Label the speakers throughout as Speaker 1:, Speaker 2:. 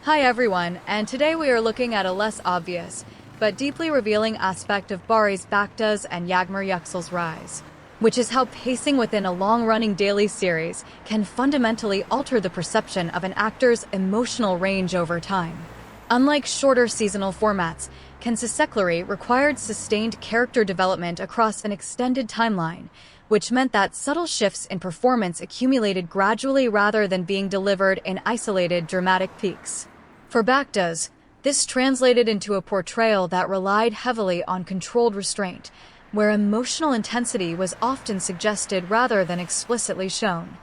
Speaker 1: Hi everyone, and today we are looking at a less obvious, but deeply revealing aspect of Baris' Baktas and Yagmur Yuksel's rise, which is how pacing within a long-running daily series can fundamentally alter the perception of an actor's emotional range over time. Unlike shorter seasonal formats, Consistently required sustained character development across an extended timeline, which meant that subtle shifts in performance accumulated gradually rather than being delivered in isolated dramatic peaks. For Baktas, this translated into a portrayal that relied heavily on controlled restraint, where emotional intensity was often suggested rather than explicitly shown,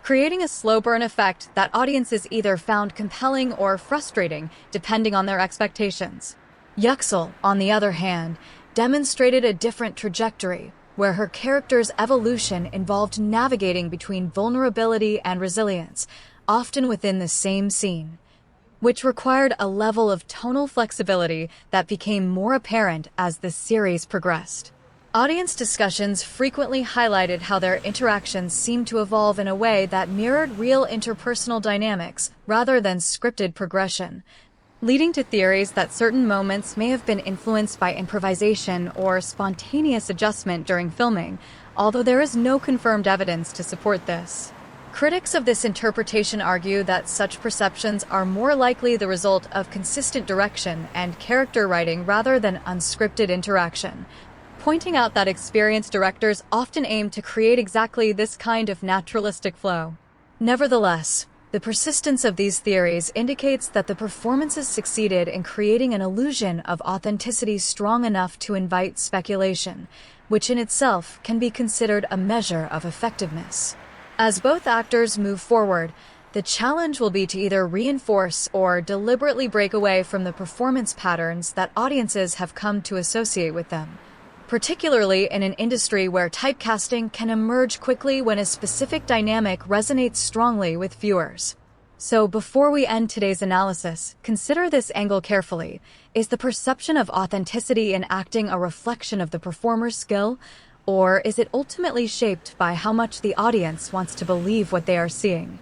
Speaker 1: creating a slow burn effect that audiences either found compelling or frustrating depending on their expectations. Yuksel, on the other hand, demonstrated a different trajectory, where her character's evolution involved navigating between vulnerability and resilience, often within the same scene, which required a level of tonal flexibility that became more apparent as the series progressed. Audience discussions frequently highlighted how their interactions seemed to evolve in a way that mirrored real interpersonal dynamics rather than scripted progression, leading to theories that certain moments may have been influenced by improvisation or spontaneous adjustment during filming, although there is no confirmed evidence to support this. Critics of this interpretation argue that such perceptions are more likely the result of consistent direction and character writing rather than unscripted interaction, pointing out that experienced directors often aim to create exactly this kind of naturalistic flow. Nevertheless, the persistence of these theories indicates that the performances succeeded in creating an illusion of authenticity strong enough to invite speculation, which in itself can be considered a measure of effectiveness. As both actors move forward, the challenge will be to either reinforce or deliberately break away from the performance patterns that audiences have come to associate with them, particularly in an industry where typecasting can emerge quickly when a specific dynamic resonates strongly with viewers. So before we end today's analysis, consider this angle carefully. Is the perception of authenticity in acting a reflection of the performer's skill, or is it ultimately shaped by how much the audience wants to believe what they are seeing?